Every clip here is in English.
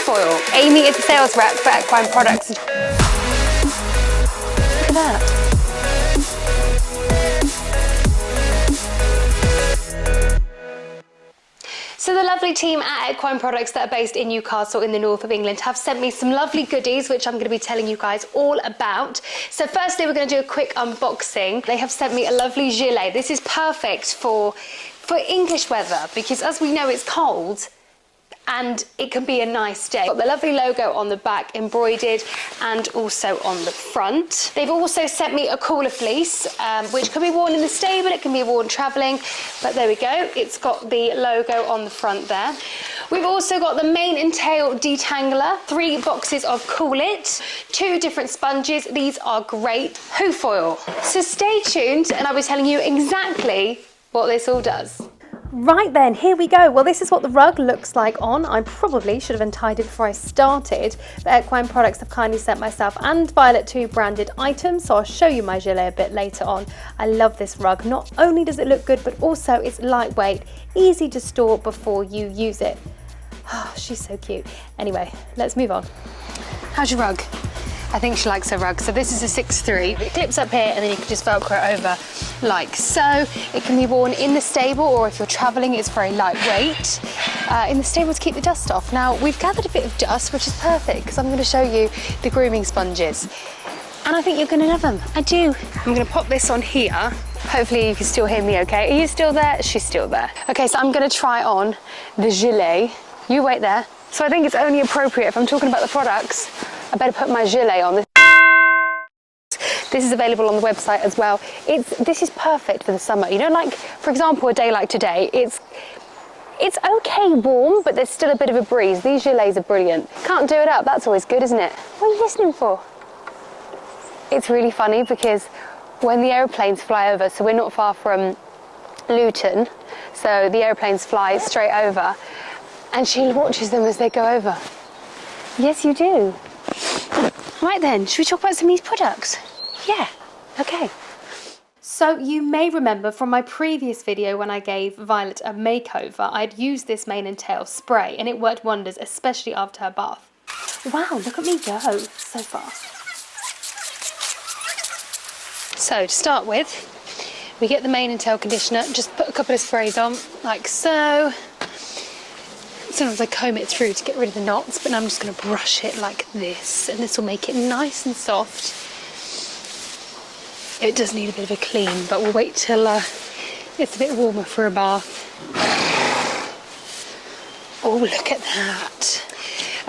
foil. Amy is the sales rep for Equine Products. Look at that. So the lovely team at Equine Products that are based in Newcastle in the north of England have sent me some lovely goodies, which I'm going to be telling you guys all about. So firstly, we're going to do a quick unboxing. They have sent me a lovely gilet. This is perfect for English weather, because as we know, it's cold and it can be a nice day. Got the lovely logo on the back embroidered and also on the front. They've also sent me a cooler fleece, which can be worn in the stable, it can be worn travelling, but there we go. It's got the logo on the front there. We've also got the mane and tail detangler, 3 boxes of Cool It, 2 different sponges. These are great. Hoof oil. So stay tuned and I'll be telling you exactly what this all does. Right then, here we go. Well, this is what the rug looks like on. I probably should have untied it before I started, but Equine Products have kindly sent myself and Violet 2 branded items, so I'll show you my gilet a bit later on. I love this rug. Not only does it look good, but also it's lightweight, easy to store before you use it. Oh, she's so cute. Anyway, let's move on. How's your rug? I think she likes her rug. So this is a 6'3". It clips up here and then you can just Velcro it over like so. It can be worn in the stable, or if you're traveling, it's very lightweight. In the stable to keep the dust off. Now, we've gathered a bit of dust, which is perfect because I'm going to show you the grooming sponges. And I think you're going to love them. I do. I'm going to pop this on here. Hopefully you can still hear me okay. Are you still there? She's still there. Okay, so I'm going to try on the gilet. You wait there. So I think it's only appropriate, if I'm talking about the products, I better put my gilet on. This is available on the website as well. This is perfect for the summer. You know, like, for example, a day like today, it's okay warm, but there's still a bit of a breeze. These gilets are brilliant. Can't do it up, that's always good, isn't it? What are you listening for? It's really funny because when the aeroplanes fly over, so we're not far from Luton, so the aeroplanes fly straight over, and she watches them as they go over. Yes, you do. Right then, should we talk about some of these products? Yeah, okay. So you may remember from my previous video when I gave Violet a makeover, I'd used this mane and tail spray and it worked wonders, especially after her bath. Wow, look at me go, so fast. So to start with, we get the mane and tail conditioner, just put a couple of sprays on, like so. Sometimes I comb it through to get rid of the knots, but now I'm just going to brush it like this, and this will make it nice and soft. It does need a bit of a clean, but we'll wait till it's a bit warmer for a bath. Oh, look at that.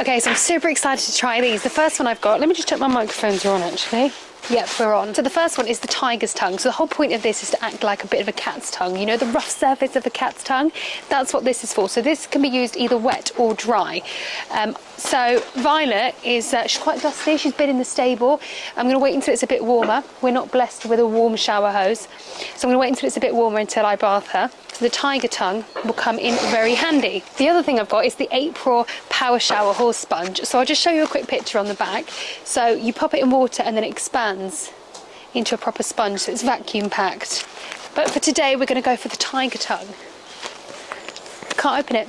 Okay, so I'm super excited to try these. The first one I've got, let me just check my microphones are on actually. Yep, we're on. So the first one is the tiger's tongue. So the whole point of this is to act like a bit of a cat's tongue. You know, the rough surface of a cat's tongue? That's what this is for. So this can be used either wet or dry. So Violet is, she's quite dusty. She's been in the stable. I'm going to wait until it's a bit warmer. We're not blessed with a warm shower hose. So I'm going to wait until it's a bit warmer until I bath her. So the tiger tongue will come in very handy. The other thing I've got is the 8 Pro Power Shower Horse Sponge. So I'll just show you a quick picture on the back. So you pop it in water and then it expands into a proper sponge, so it's vacuum packed. But for today we're going to go for the tiger tongue. Can't open it.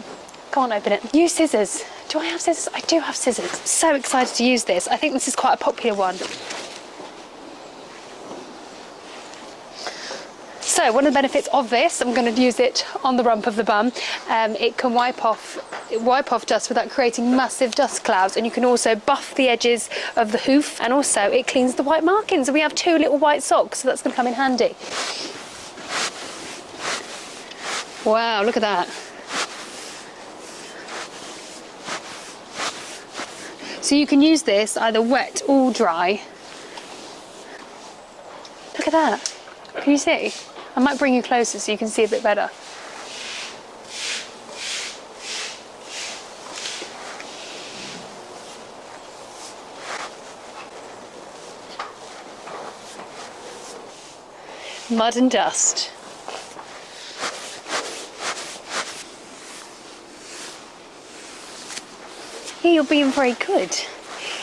Can't open it. Use scissors. Do I have scissors? I do have scissors. I'm so excited to use this. I think this is quite a popular one. So one of the benefits of this, I'm going to use it on the rump of the bum. It can wipe off dust without creating massive dust clouds, and you can also buff the edges of the hoof, and also it cleans the white markings. And we have 2 little white socks, so that's going to come in handy. Wow, look at that. So you can use this either wet or dry. Look at that. Can you see? I might bring you closer so you can see a bit better. Mud and dust. Yeah, you're being very good.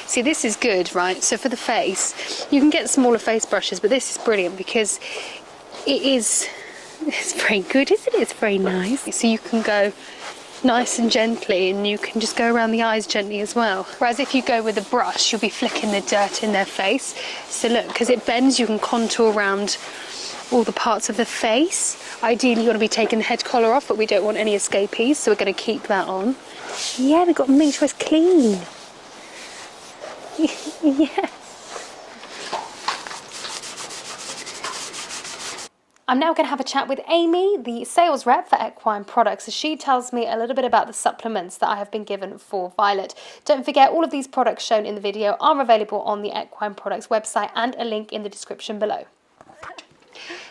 See, this is good, right? So for the face, you can get smaller face brushes, but this is brilliant because it's very good, isn't it? It's very nice. So you can go nice and gently, and you can just go around the eyes gently as well. Whereas if you go with a brush, you'll be flicking the dirt in their face. So look, because it bends, you can contour around all the parts of the face. Ideally, you want to be taking the head collar off, but we don't want any escapees, so we're going to keep that on. Yeah, we've got to make sure it's clean. Yeah. I'm now going to have a chat with Amy, the sales rep for Equine Products, as she tells me a little bit about the supplements that I have been given for Violet. Don't forget, all of these products shown in the video are available on the Equine Products website, and a link in the description below.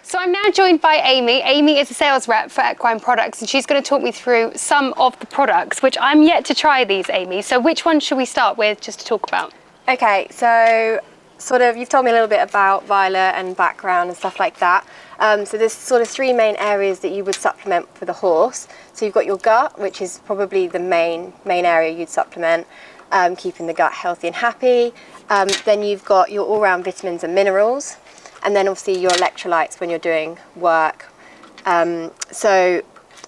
So I'm now joined by Amy. Amy is a sales rep for Equine Products, and she's going to talk me through some of the products, which I'm yet to try these, Amy. So which one should we start with just to talk about? Okay, so you've told me a little bit about Violet and background and stuff like that. So there's sort of three main areas that you would supplement for the horse. So you've got your gut, which is probably the main area you'd supplement, keeping the gut healthy and happy. Then you've got your all-round vitamins and minerals, and then obviously your electrolytes when you're doing work. So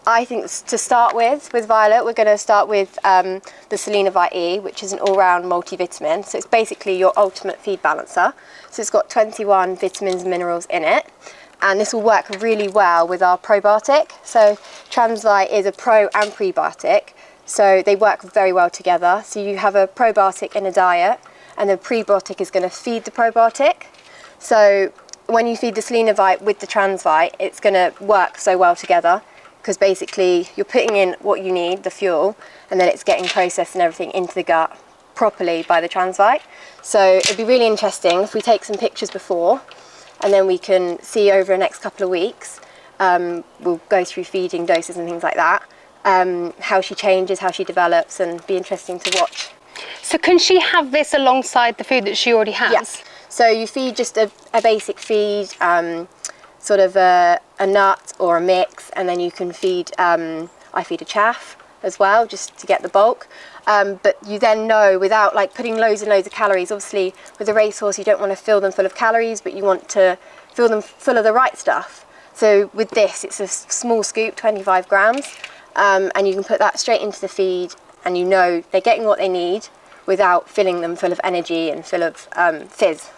I think to start with Violet, we're going to start with the Selenavite E, which is an all-round multivitamin. So it's basically your ultimate feed balancer. So it's got 21 vitamins and minerals in it. And this will work really well with our probiotic. So Transvite is a pro and prebiotic, so they work very well together. So you have a probiotic in a diet, and the prebiotic is going to feed the probiotic. So when you feed the Selenavite with the Transvite, it's going to work so well together, because basically you're putting in what you need, the fuel, and then it's getting processed and everything into the gut properly by the Transvite. So it'd be really interesting if we take some pictures before, and then we can see over the next couple of weeks, we'll go through feeding doses and things like that, how she changes, how she develops, and be interesting to watch. So can she have this alongside the food that she already has? Yes. So you feed just a basic feed, sort of a nut or a mix, and then you can feed, I feed a chaff as well, just to get the bulk. But you then know, without like putting loads and loads of calories, obviously with a racehorse you don't want to fill them full of calories, but you want to fill them full of the right stuff. So with this, it's a small scoop, 25 grams, and you can put that straight into the feed, and you know they're getting what they need without filling them full of energy and full of fizz.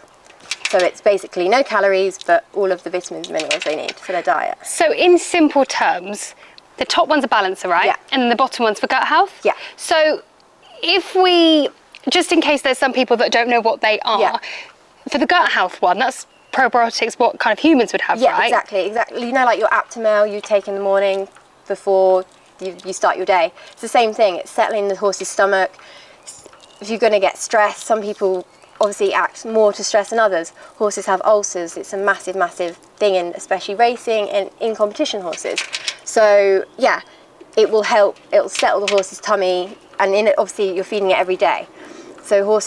So it's basically no calories, but all of the vitamins and minerals they need for their diet. So in simple terms, the top one's a balancer, right? Yeah. And the bottom one's for gut health? Yeah. So if we, just in case there's some people that don't know what they are, yeah. For the gut health one, that's probiotics, what kind of humans would have, yeah, right? Exactly. You know, like your Aptamil you take in the morning before you start your day. It's the same thing. It's settling the horse's stomach. If you're going to get stressed, some people obviously act more to stress than others. Horses have ulcers. It's a massive, massive thing in especially racing and in competition horses. So yeah, it will help. It'll settle the horse's tummy, and in it, obviously, you're feeding it every day. So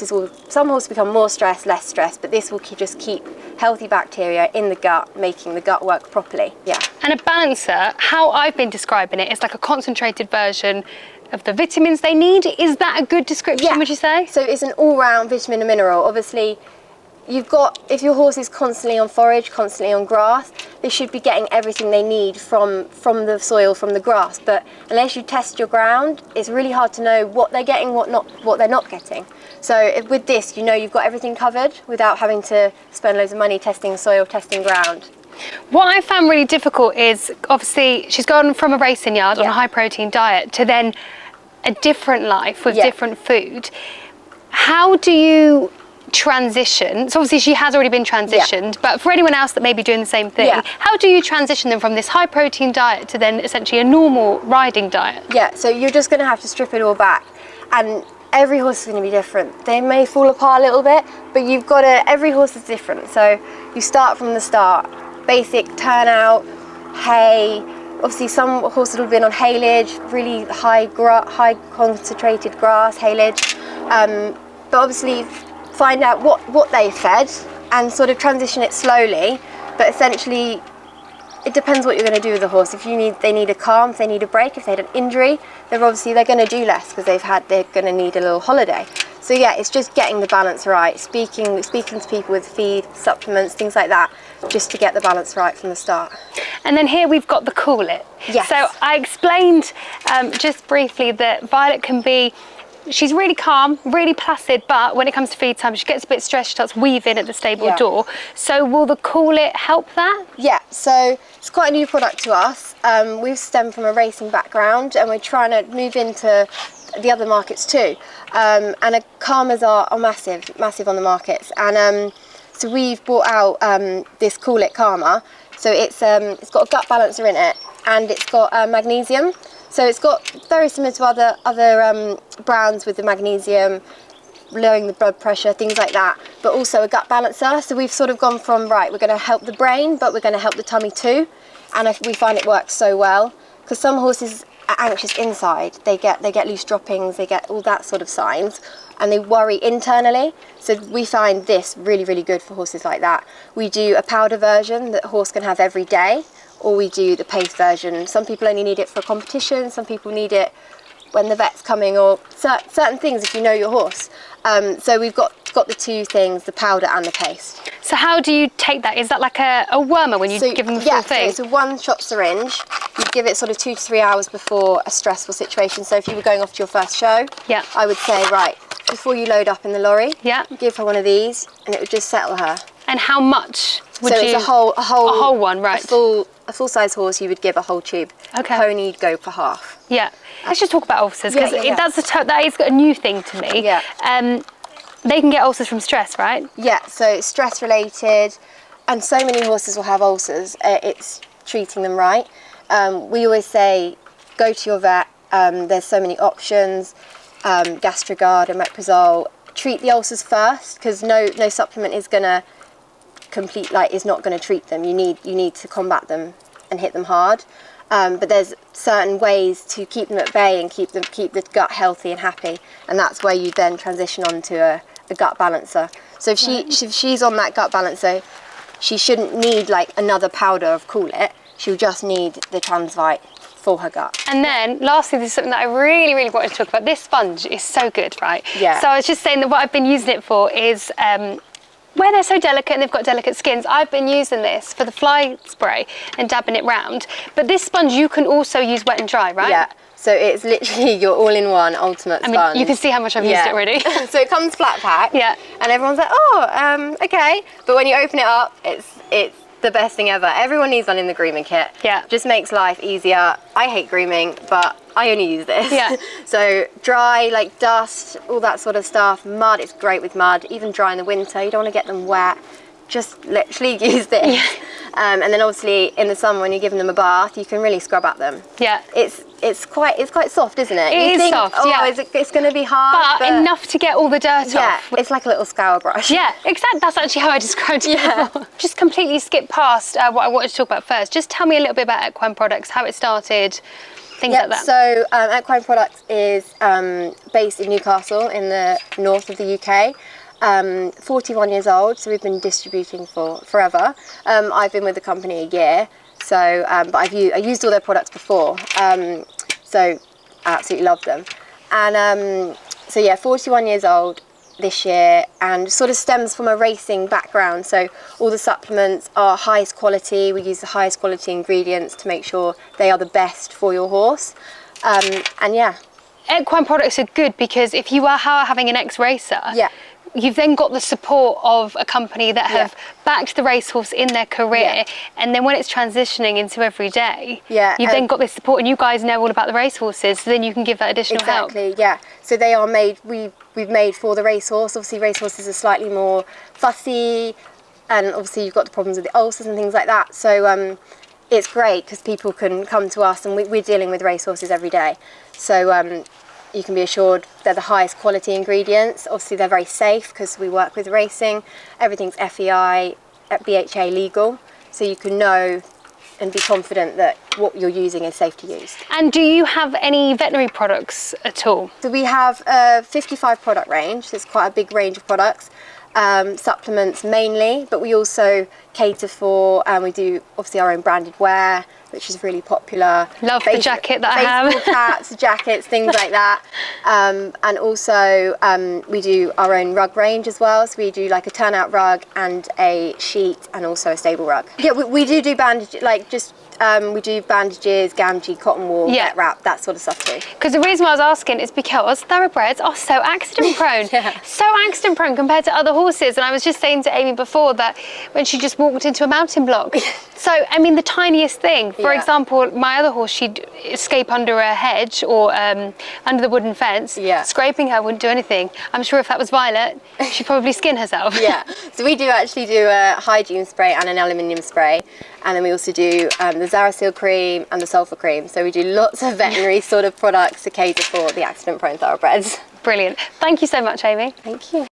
some horses become more stressed, less stressed, but this will just keep healthy bacteria in the gut, making the gut work properly. Yeah. And a balancer, how I've been describing it, is like a concentrated version of the vitamins they need. Is that a good description, Yeah. would you say? So it's an all-round vitamin and mineral. Obviously, if your horse is constantly on forage, constantly on grass, they should be getting everything they need from the soil, from the grass. But unless you test your ground, it's really hard to know what they're getting, what they're not getting. So with this, you know you've got everything covered without having to spend loads of money testing soil, testing ground. What I found really difficult is, obviously, she's gone from a racing yard on a high protein diet to then a different life with different food. How do you transition? So obviously she has already been transitioned, but for anyone else that may be doing the same thing, how do you transition them from this high protein diet to then essentially a normal riding diet? Yeah, so you're just going to have to strip it all back, and every horse is going to be different. They may fall apart a little bit, but you've got to, every horse is different. So you start from the start, basic turnout, hay. Obviously some horses will have been on haylage, really high concentrated grass, haylage, but obviously find out what they fed and sort of transition it slowly. But essentially it depends what you're going to do with the horse. If they need a calm, if they need a break, if they had an injury, they're going to do less because they're going to need a little holiday. So yeah, it's just getting the balance right, speaking to people with feed, supplements, things like that, just to get the balance right from the start. And then here we've got the Cool It. Yes. So I explained just briefly that Violet can be, she's really calm, really placid, but when it comes to feed time, she gets a bit stressed, she starts weaving at the stable door. So will the Cool It help that? Yeah, so it's quite a new product to us. We've stemmed from a racing background and we're trying to move into the other markets too. And calmers are massive on the markets. And so we've brought out this Cool It calmer. So it's got a gut balancer in it, and it's got magnesium. So it's got very similar to other brands with the magnesium, lowering the blood pressure, things like that, but also a gut balancer. So we've sort of gone from, right, we're going to help the brain, but we're going to help the tummy too. And we find it works so well, because some horses are anxious inside. They get loose droppings, they get all that sort of signs, and they worry internally. So we find this really, really good for horses like that. We do a powder version that a horse can have every day, or we do the paste version. Some people only need it for a competition, some people need it when the vet's coming, or certain things if you know your horse. So we've got the two things, the powder and the paste. So how do you take that? Is that like a wormer when you give them the full thing? Yeah, so it's a one-shot syringe. You give it sort of 2 to 3 hours before a stressful situation. So if you were going off to your first show, I would say, right, before you load up in the lorry, give her one of these, and it would just settle her. And how much would you? So it's a whole one, right? A full-size horse, you would give a whole tube. Okay. Pony, you'd go for half. Yeah. Let's just talk about ulcers, because that is a new thing to me. Yeah. They can get ulcers from stress, right? Yeah, so it's stress-related, and so many horses will have ulcers. It's treating them right. We always say, go to your vet. There's so many options. Gastrogard and Omeprazole. Treat the ulcers first, because no supplement is going to is not going to treat them. You need to combat them and hit them hard. But there's certain ways to keep them at bay and keep the gut healthy and happy, and that's where you then transition on to a gut balancer. So if she's on that gut balancer, she shouldn't need like another powder of Cool It. She'll just need the Transvite for her gut. And then lastly, this is something that I really, really wanted to talk about. This sponge is so good, right? Yeah. So I was just saying that what I've been using it for is where they're so delicate and they've got delicate skins, I've been using this for the fly spray and dabbing it round. But this sponge you can also use wet and dry, right? Yeah. So it's literally your all-in-one ultimate sponge. I mean, you can see how much I've used it already. So it comes flat pack. Yeah. And everyone's like, oh, okay. But when you open it up, it's the best thing ever. Everyone needs one in the grooming kit. Yeah. Just makes life easier. I hate grooming, but I only use this. Yeah. So dry, like dust, all that sort of stuff. Mud, it's great with mud. Even dry in the winter, you don't want to get them wet. Just literally use this. Yeah. And then obviously in the summer when you're giving them a bath, you can really scrub at them. Yeah. It's quite soft, isn't it? It is soft, yeah. It's going to be hard. But enough to get all the dirt off. It's like a little scour brush. Yeah, exactly. That's actually how I described it before. Just completely skip past what I wanted to talk about first. Just tell me a little bit about Equine Products, how it started, things like that. So Equine Products is based in Newcastle in the north of the UK. 41 years old, so we've been distributing for forever. I've been with the company a year, so but I used all their products before, so I absolutely love them. And so yeah, 41 years old this year, and sort of stems from a racing background. So all the supplements are highest quality. We use the highest quality ingredients to make sure they are the best for your horse. And yeah. Equine Products are good because if you are having an ex-racer, you've then got the support of a company that have backed the racehorse in their career, and then when it's transitioning into every day, you've then got this support, and you guys know all about the racehorses, so then you can give that additional help. Exactly, yeah. So they are made, we've made for the racehorse. Obviously racehorses are slightly more fussy, and obviously you've got the problems with the ulcers and things like that. So it's great because people can come to us, and we're dealing with racehorses every day. So you can be assured they're the highest quality ingredients. Obviously they're very safe because we work with racing. Everything's FEI, BHA legal, so you can know and be confident that what you're using is safe to use. And do you have any veterinary products at all? So we have a 55 product range, so it's quite a big range of products. Supplements mainly, but we also cater for. We do obviously our own branded wear, which is really popular. Love the jacket that I have. Baseball caps, jackets, things like that. And also we do our own rug range as well. So we do like a turnout rug and a sheet and also a stable rug. Yeah, we do bandage, like just we do bandages, gamgee, cotton wool, vet wrap, that sort of stuff too. Because the reason why I was asking is because thoroughbreds are so accident prone. So accident prone compared to other horses. And I was just saying to Amy before that when she just walked into a mountain block. So, I mean, the tiniest thing. For example, my other horse, she'd escape under a hedge or under the wooden fence. Scraping her wouldn't do anything. I'm sure if that was Violet, she'd probably skin herself. So we do actually do a hygiene spray and an aluminium spray. And then we also do the Zarasil cream and the sulfur cream. So we do lots of veterinary sort of products to cater for the accident prone thoroughbreds. Brilliant. Thank you so much, Amy. Thank you.